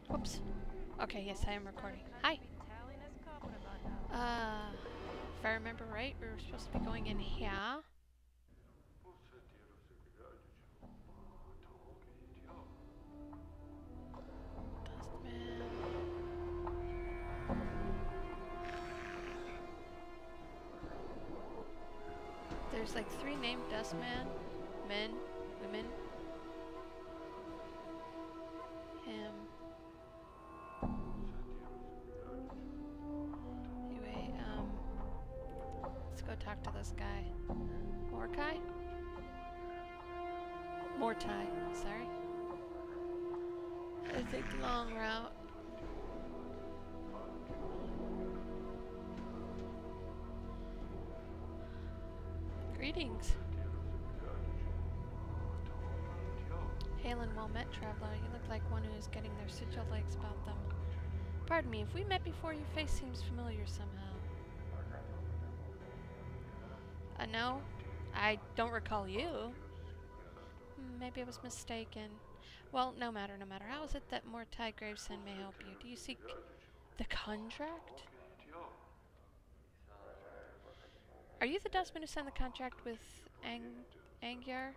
Whoops. Okay, yes, I am recording. Hi. If I remember right, we were supposed to be going in here. Dustman. There's like 3 named Dustman. Men, women, him. Anyway, let's go talk to this guy. Mordecai? Mortai, sorry. I take the long route. Greetings. Hail and well met, traveler. You look like one who is getting their sigil legs about them. Pardon me, if we met before, your face seems familiar somehow. No, I don't recall you. Maybe I was mistaken. Well, no matter. How is it that Mortai Gravesend may help you? Do you seek the contract? Are you the dustman who signed the contract with Angyar?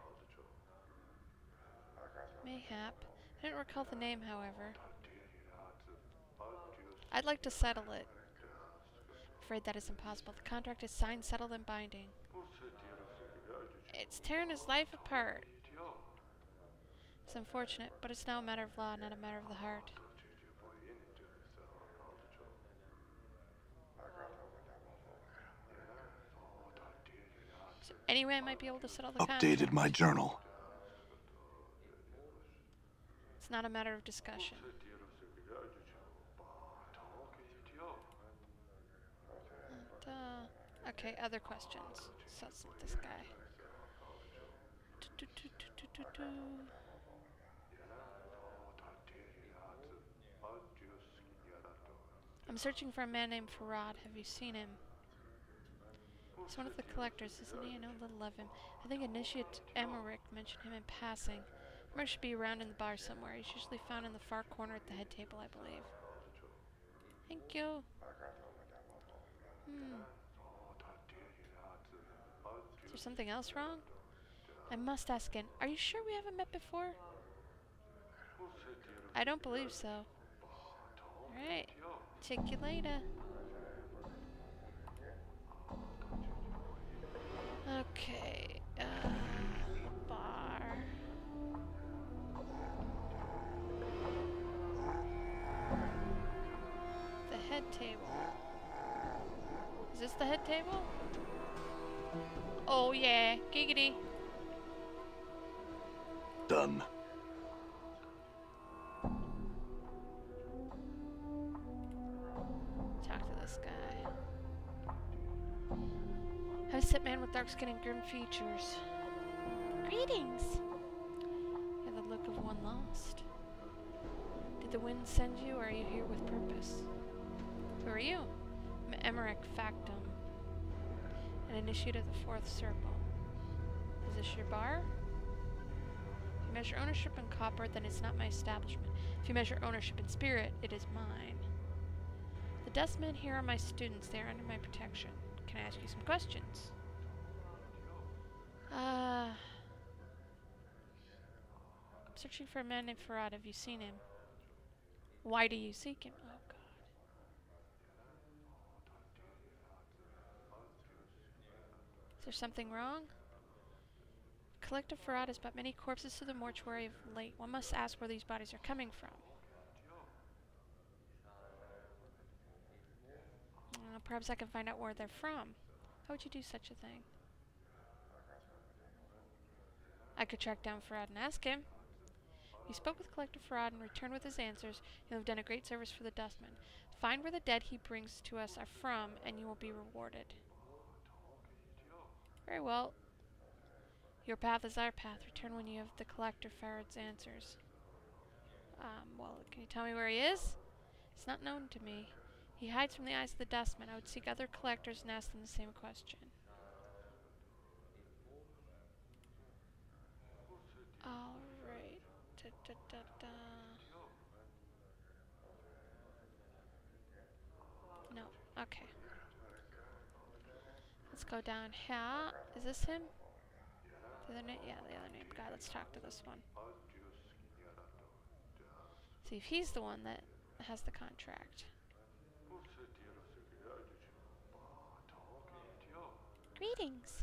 Mayhap. I don't recall the name, however. I'd like to settle it. Afraid that is impossible. The contract is signed, settled, and binding. It's tearing his life apart. It's unfortunate, but it's now a matter of law, not a matter of the heart. So anyway, I might be able to settle the contract. Updated my journal. It's not a matter of discussion. Okay, other questions. So let's let this guy. I'm searching for a man named Farad. Have you seen him? He's one of the collectors, isn't he? I know little of him. I think Initiate Emmerich mentioned him in passing. Emmerich should be around in the bar somewhere. He's usually found in the far corner at the head table, I believe. Thank you. Is there something else wrong? I must ask again. Are you sure we haven't met before? I don't believe so. Alright. Check you later. Okay. Bar. The head table. Is this the head table? Oh yeah. Giggity. Done. Talk to this guy. Heavy-set man with dark skin and grim features. Greetings! You have the look of one lost. Did the wind send you, or are you here with purpose? Who are you? I'm Emmerich Factum, an initiate of the Fourth Circle. Is this your bar? If you measure ownership in copper, then it's not my establishment. If you measure ownership in spirit, it is mine. The dustmen here are my students. They are under my protection. Can I ask you some questions? I'm searching for a man named Farad. Have you seen him? Why do you seek him? Oh, God. Is there something wrong? Collective Farad has brought many corpses to the mortuary of late. One must ask where these bodies are coming from. Perhaps I can find out where they're from. How would you do such a thing? I could track down Farad and ask him. You spoke with Collective Farad and returned with his answers. You have done a great service for the Dustman. Find where the dead he brings to us are from, and you will be rewarded. Very well. Your path is our path. Return when you have the Collector Farad's answers. Well, can you tell me where he is? It's not known to me. He hides from the eyes of the Dustman. I would seek other collectors and ask them the same question. Alright. Go down here. Is this him? The other name? Yeah, the other named guy. Let's talk to this one. See if he's the one that has the contract. Greetings.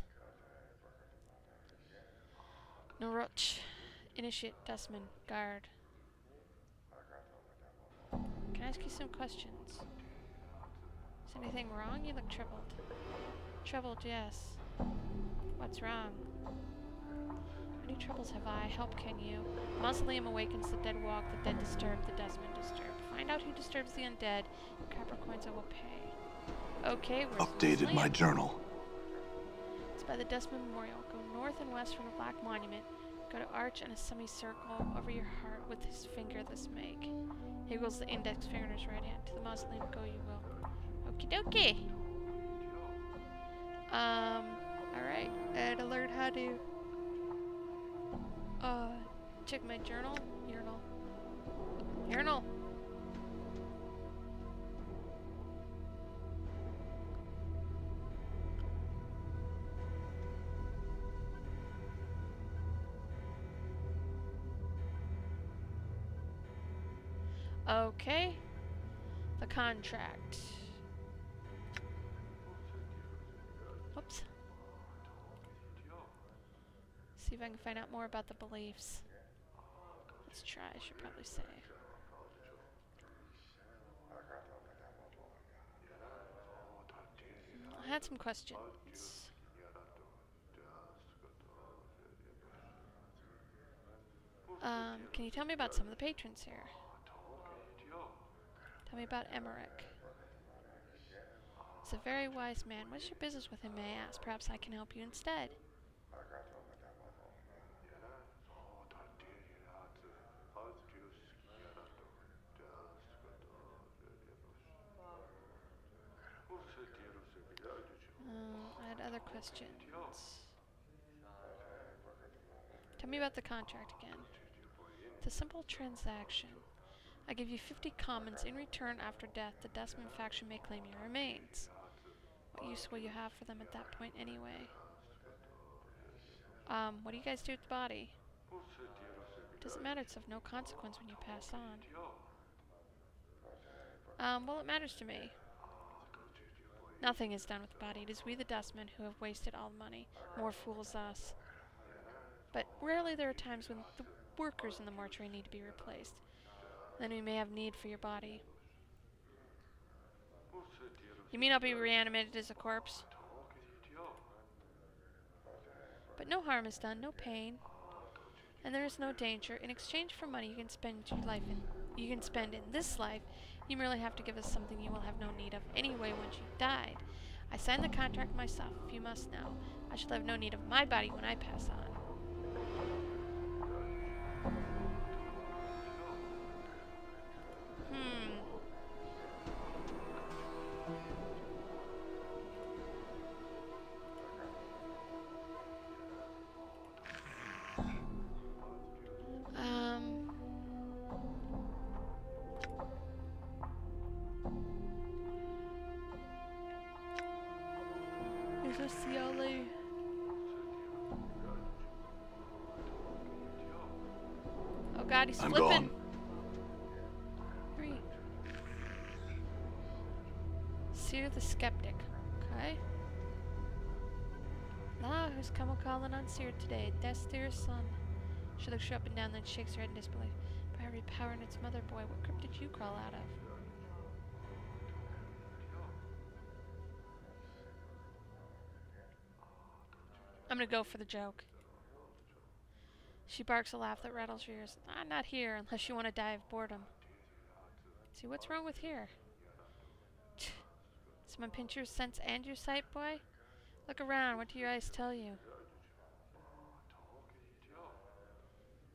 Naruch. Initiate, Dustman, Guard. Can I ask you some questions? Is anything wrong? You look troubled. Troubled, yes. What's wrong? Any troubles have I? Help can you? The mausoleum awakens, the dead walk, the dead disturb, the dustman disturb. Find out who disturbs the undead. Copper coins I will pay. Okay, where's the Updated my journal. It's by the Dustman Memorial. Go north and west from the Black Monument. Go to arch and a semicircle over your heart with his finger this make. He wiggles the index finger in his right hand. To the mausoleum go you will. Okie dokie. Alright. And I learned how to check my journal. Urinal. Okay. The contract. Whoops. See if I can find out more about the beliefs. Let's try, I should probably say. I had some questions. Can you tell me about some of the patrons here? Tell me about Emmerich. He's a very wise man. What is your business with him, may I ask? Perhaps I can help you instead. I had other questions. Tell me about the contract again. It's a simple transaction. I give you 50 commons. In return, after death, the Dustman faction may claim your remains. What use will you have for them at that point anyway? What do you guys do with the body? Doesn't matter, it's of no consequence when you pass on. Well, it matters to me. Nothing is done with the body. It is we the Dustmen who have wasted all the money. More fools us. But rarely there are times when the workers in the mortuary need to be replaced. Then we may have need for your body. You mean I'll be reanimated as a corpse? But no harm is done, no pain, and there is no danger. In exchange for money you can spend in this life, you merely have to give us something you will have no need of anyway once you've died. I signed the contract myself, if you must know. I shall have no need of my body when I pass on. Is this the alley? Oh god, he's flipping. Gone. 3. Seer the Skeptic. Okay. La, who's come a-calling on Seer today? Death's dearest son. She looks you up and down, then shakes her head in disbelief. By every power in its mother, boy, what crypt did you crawl out of? I'm gonna go for the joke. She barks a laugh that rattles your ears. I'm not here unless you want to die of boredom. See, what's wrong with here? Does my pinch your sense and your sight, boy? Look around. What do your eyes tell you?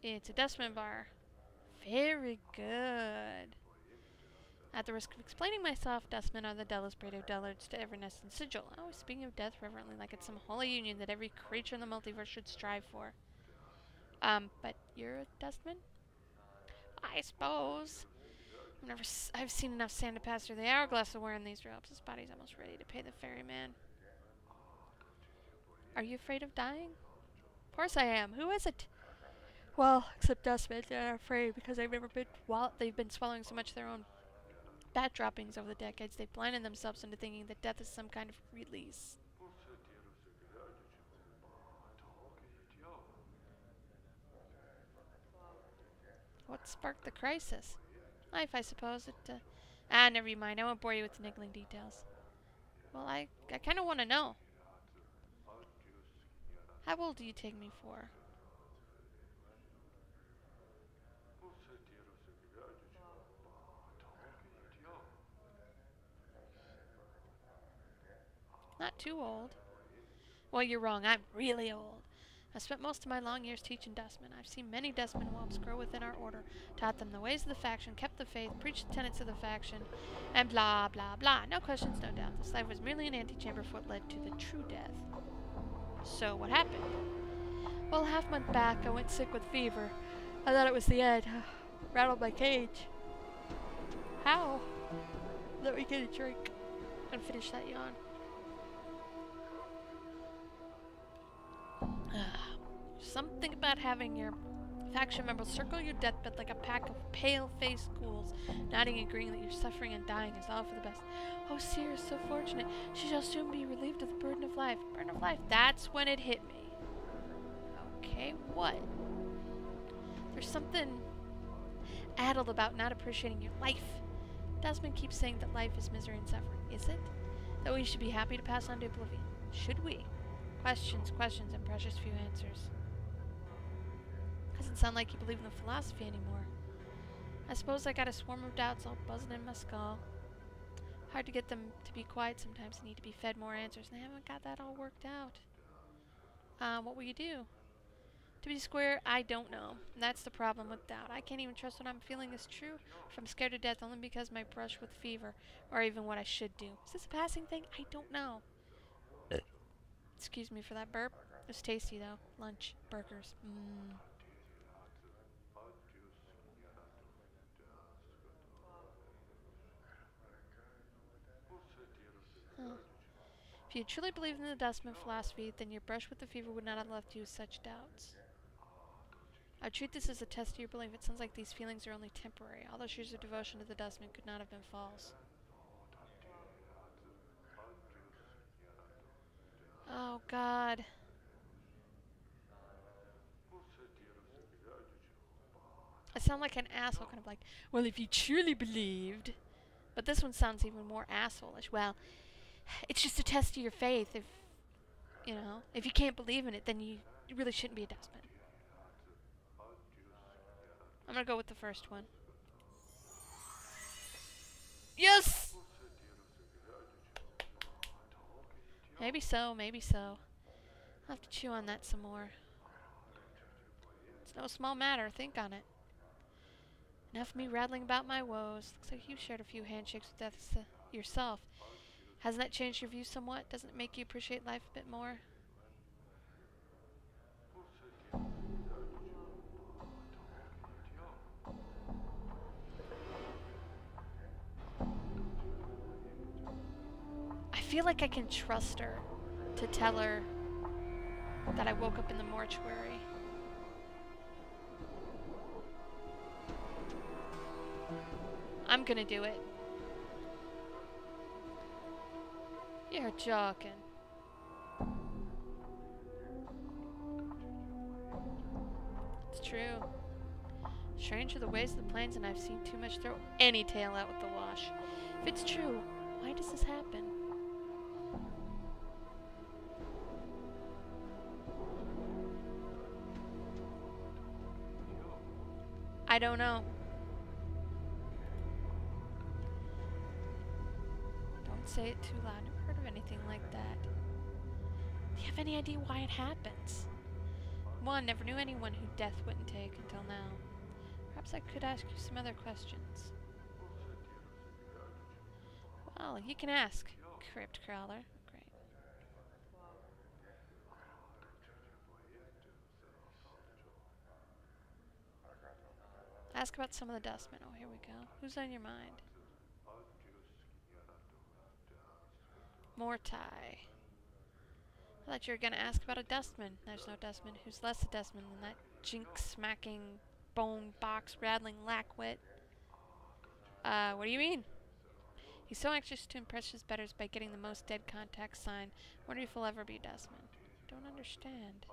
It's a Dustman bar. Very good. At the risk of explaining myself, Dustmen are the dullest breed of dullards to ever nest in sigil. Always speaking of death reverently like it's some holy union that every creature in the multiverse should strive for. But you're a Dustman? I suppose. I've seen enough sand to pass through the hourglass of wearing these robes. This body's almost ready to pay the ferryman. Are you afraid of dying? Of course I am. Who isn't? Well, except dustmen. They're afraid because they've been swallowing so much of their own bat droppings over the decades. They've blinded themselves into thinking that death is some kind of release. What sparked the crisis? Life, I suppose. Never mind. I won't bore you with the niggling details. Well, I kind of want to know. How old do you take me for? Not too old. Well, you're wrong. I'm really old. I spent most of my long years teaching dustmen. I've seen many dustman whelps grow within our order, taught them the ways of the faction, kept the faith, preached the tenets of the faction, and blah, blah, blah. No questions, no doubt. This life was merely an antechamber for what led to the true death. So, what happened? Well, a half-month back, I went sick with fever. I thought it was the end. Rattled my cage. How? Let me get a drink and finish that yawn. Something about having your faction members circle your deathbed like a pack of pale-faced ghouls, nodding and agreeing that your suffering and dying is all for the best. Oh, Seer is so fortunate. She shall soon be relieved of the burden of life. Burden of life. That's when it hit me. Okay, what? There's something addled about not appreciating your life. Desmond keeps saying that life is misery and suffering. Is it? That we should be happy to pass on to oblivion. Should we? Questions, questions, and precious few answers. Doesn't sound like you believe in the philosophy anymore. I suppose I got a swarm of doubts all buzzing in my skull. Hard to get them to be quiet sometimes. They need to be fed more answers, and I haven't got that all worked out. What will you do? To be square, I don't know. And that's the problem with doubt. I can't even trust what I'm feeling is true, if I'm scared to death only because my brush with fever, or even what I should do. Is this a passing thing? I don't know. Excuse me for that burp. It was tasty, though. Lunch. Burgers. Huh. If you truly believed in the dustman philosophy, then your brush with the fever would not have left you with such doubts. I treat this as a test of your belief. It sounds like these feelings are only temporary. All those years of devotion to the dustman could not have been false. Oh, God. I sound like an asshole, kind of like, well, if you truly believed. But this one sounds even more asshole-ish. Well, it's just a test of your faith. If you can't believe in it, then you really shouldn't be a dustman. I'm gonna go with the first one. Yes! Maybe so, maybe so. I'll have to chew on that some more. It's no small matter, think on it. Enough of me rattling about my woes. Looks like you've shared a few handshakes with death yourself. Hasn't that changed your view somewhat? Doesn't it make you appreciate life a bit more? I feel like I can trust her to tell her that I woke up in the mortuary. I'm gonna do it. You're joking. It's true. Strange are the ways of the plains, and I've seen too much throw any tail out with the wash. If it's true, why does this happen? I don't know. Don't say it too loud. Never heard of anything like that. Do you have any idea why it happens? One, never knew anyone who death wouldn't take until now. Perhaps I could ask you some other questions. Well, you can ask, Crypt Crawler. Great. Ask about some of the dustmen. Oh, here we go. Who's on your mind? Mortai. I thought you were gonna ask about a dustman. There's no dustman. Who's less a dustman than that jinx-smacking, bone-box-rattling lackwit? What do you mean? He's so anxious to impress his betters by getting the most dead contact sign. Wonder if he'll ever be a dustman. Don't understand.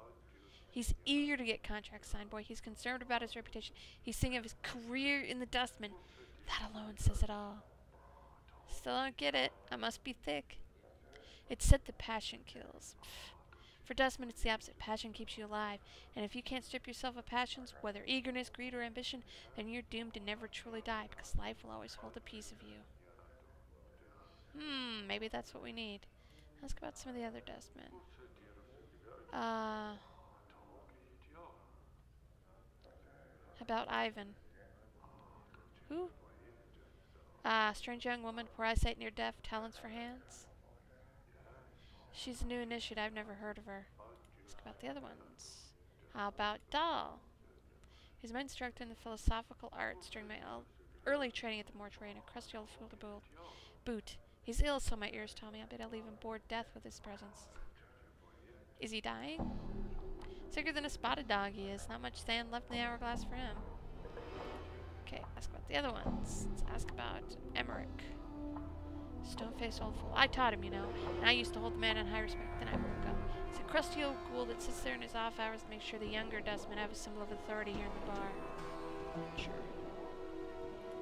He's eager to get contract signed, boy. He's concerned about his reputation. He's thinking of his career in the dustman. That alone says it all. Still don't get it. I must be thick. It's said that passion kills. Pfft. For dustmen, it's the opposite. Passion keeps you alive. And if you can't strip yourself of passions, whether eagerness, greed, or ambition, then you're doomed to never truly die, because life will always hold a piece of you. Maybe that's what we need. Ask about some of the other dustmen. About Ivan. Who? Strange young woman, poor eyesight, near deaf, talents for hands. She's a new initiate. I've never heard of her. Ask about the other ones. How about Dahl? He's my instructor in the philosophical arts during my early training at the mortuary in a crusty old boot. He's ill, so my ears tell me. I bet I'll leave him bored death with his presence. Is he dying? Sicker than a spotted dog he is. Not much sand left in the hourglass for him. Okay, ask about the other ones. Let's ask about Emmerich. Stone-faced old fool. I taught him, you know, and I used to hold the man in high respect. Then I woke up. He's a crusty old ghoul that sits there in his off hours to make sure the younger dustmen have a symbol of authority here in the bar. Sure.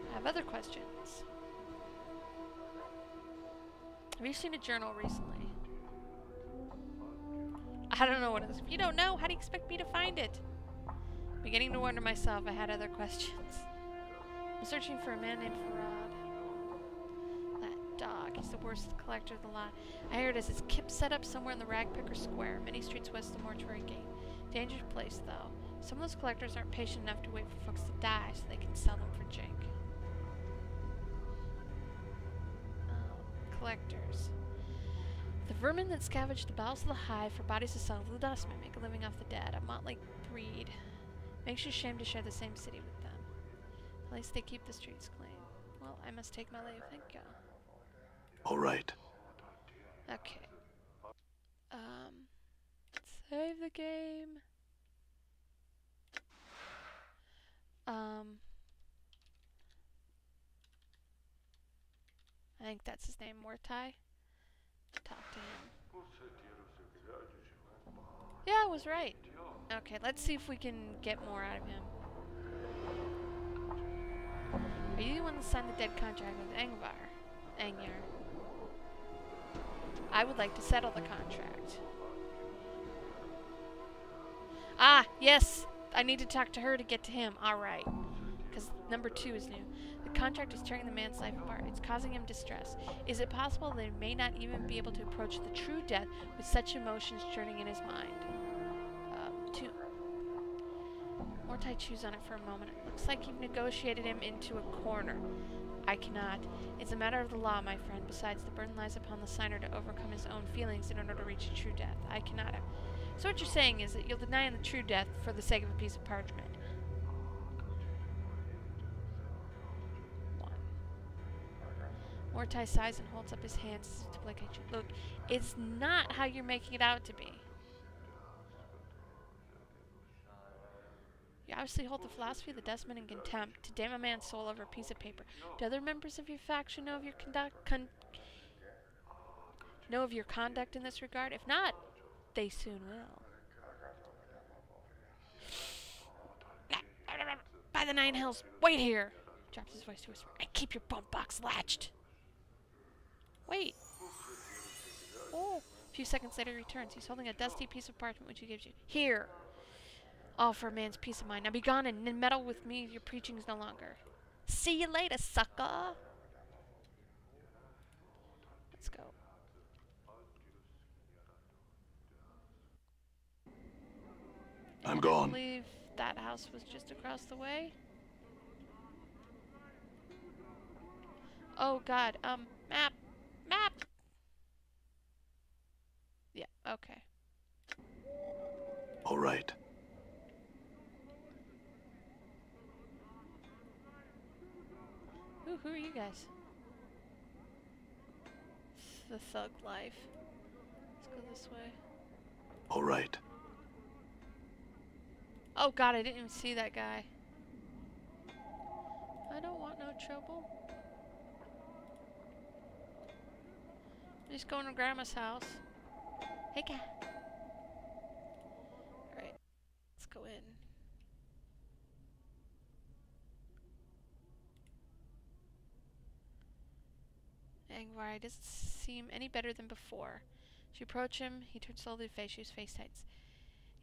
I have other questions. Have you seen a journal recently? I don't know what it is. If you don't know, how do you expect me to find it? I'm beginning to wonder myself. I had other questions. I'm searching for a man named Farad. That dog. He's the worst collector of the lot. I hear it is his kip set up somewhere in the Ragpicker Square, many streets west of the mortuary gate. Dangerous place, though. Some of those collectors aren't patient enough to wait for folks to die so they can sell them for jink. Collectors. The vermin that scavenge the bowels of the hive for bodies to sell to the dustmen make a living off the dead, a motley breed. Makes you ashamed to share the same city with them. At least they keep the streets clean. Well, I must take my leave, thank you. All right. Okay. Save the game. I think that's his name, Mortai. Talk to him. Yeah, I was right. Okay, let's see if we can get more out of him. Are you the one that signed the dead contract with Angyar? I would like to settle the contract. Ah, yes! I need to talk to her to get to him. Alright. Because number 2 is new. The contract is tearing the man's life apart. It's causing him distress. Is it possible that he may not even be able to approach the true death with such emotions churning in his mind? 2. Mortai chews on it for a moment. It looks like you've negotiated him into a corner. I cannot. It's a matter of the law, my friend. Besides, the burden lies upon the signer to overcome his own feelings in order to reach a true death. I cannot. So what you're saying is that you'll deny him the true death for the sake of a piece of parchment. 1. Mortai sighs and holds up his hands as if to placate you. Look, it's not how you're making it out to be. You obviously hold the philosophy of the dustman in contempt, to damn a man's soul over a piece of paper. Do other members of your faction know of your conduct in this regard? If not, they soon will. By the 9 hells, wait here! Drops his voice to whisper. And keep your bump box latched. Wait. Oh. A few seconds later he returns. He's holding a dusty piece of parchment which he gives you. Here. All for a man's peace of mind. Now be gone and meddle with me. Your preaching is no longer. See you later, sucker. Let's go. I'm gone. I believe that house was just across the way. Oh god, map! Map! Yeah, okay. All right. Ooh, who are you guys? The thug life. Let's go this way. All right. Oh god, I didn't even see that guy. I don't want no trouble. I'm just going to Grandma's house. Hey, cat. Alright, let's go in. Angyar doesn't seem any better than before. She approached him. He turned slowly to face. She was face tight.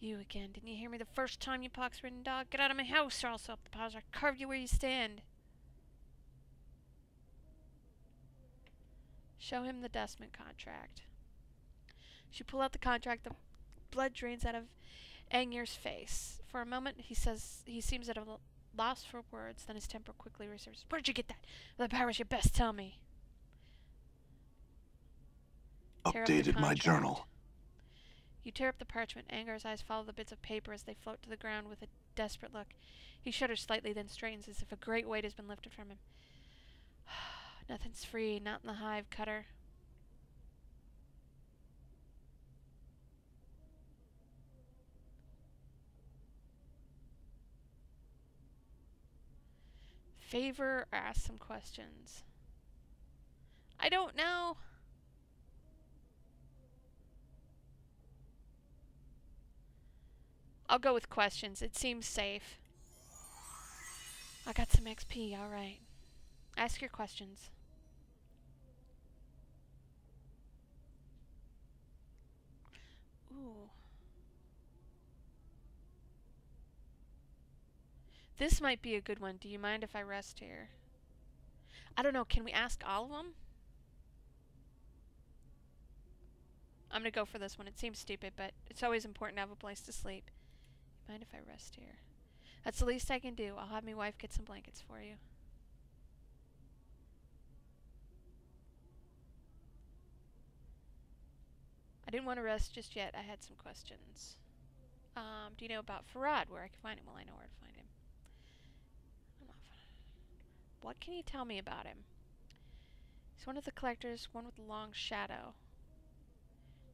You again. Didn't you hear me the first time, you pox-ridden dog? Get out of my house, or I'll stop the paws. I'll carve you where you stand. Show him the dustman contract. She pulled out the contract. The blood drains out of Angyar's face. For a moment, he seems at a loss for words. Then his temper quickly reserves. Where'd you get that? The powers you best tell me. Updated my journal. You tear up the parchment. Angyar's eyes follow the bits of paper as they float to the ground with a desperate look. He shudders slightly, then straightens as if a great weight has been lifted from him. Nothing's free, not in the hive, Cutter. Favor or ask some questions? I don't know. I'll go with questions. It seems safe. I got some XP, alright. Ask your questions. Ooh. This might be a good one. Do you mind if I rest here? I don't know. Can we ask all of them? I'm going to go for this one. It seems stupid, but it's always important to have a place to sleep. Mind if I rest here? That's the least I can do. I'll have my wife get some blankets for you. I didn't want to rest just yet. I had some questions. Do you know about Farad, where I can find him? Well, I know where to find him. What can you tell me about him? He's one of the collectors, one with a long shadow.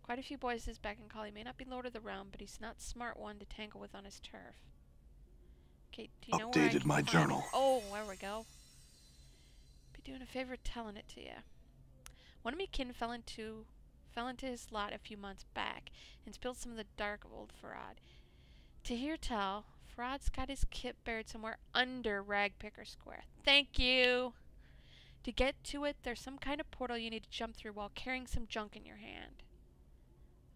Quite a few boys his beck and call. He may not be Lord of the Realm, but he's not smart one to tangle with on his turf. Okay, do you know where I can Updated my find journal. him? Oh, there we go. Be doing a favor telling it to you. One of me kin fell into his lot a few months back and spilled some of the dark of old Farad. To hear tell, Farad's got his kit buried somewhere under Ragpicker Square. Thank you! To get to it, there's some kind of portal you need to jump through while carrying some junk in your hand.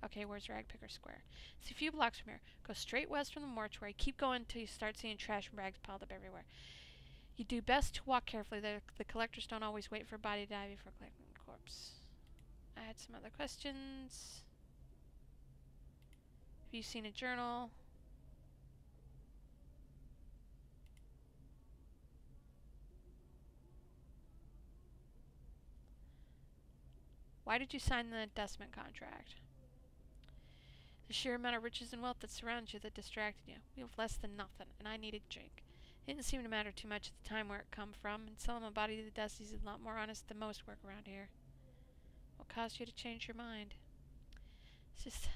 Okay, where's Ragpicker Square? It's a few blocks from here. Go straight west from the mortuary. Keep going until you start seeing trash and rags piled up everywhere. You do best to walk carefully. The collectors don't always wait for a body to die before collecting a corpse. I had some other questions. Have you seen a journal? Why did you sign the dustman contract? The sheer amount of riches and wealth that surrounds you that distracted you. We have less than nothing, and I needed drink. It didn't seem to matter too much at the time where it come from, and selling my body to the Dusties is a lot more honest than most work around here. What caused you to change your mind? It's just...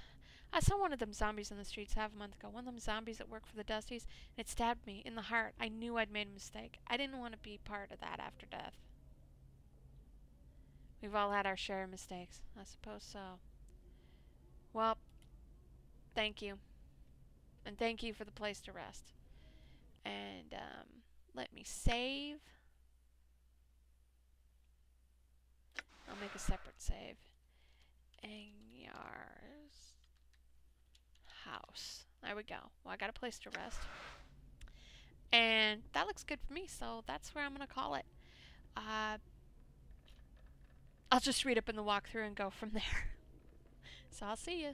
I saw one of them zombies on the streets half a month ago. One of them zombies that work for the Dusties, and it stabbed me in the heart. I knew I'd made a mistake. I didn't want to be part of that after death. We've all had our share of mistakes. I suppose so. Well, thank you. And thank you for the place to rest. And, let me save. I'll make a separate save. Angyar's house. There we go. Well, I got a place to rest. And that looks good for me, so that's where I'm going to call it. I'll just read up in the walkthrough and go from there. So I'll see you.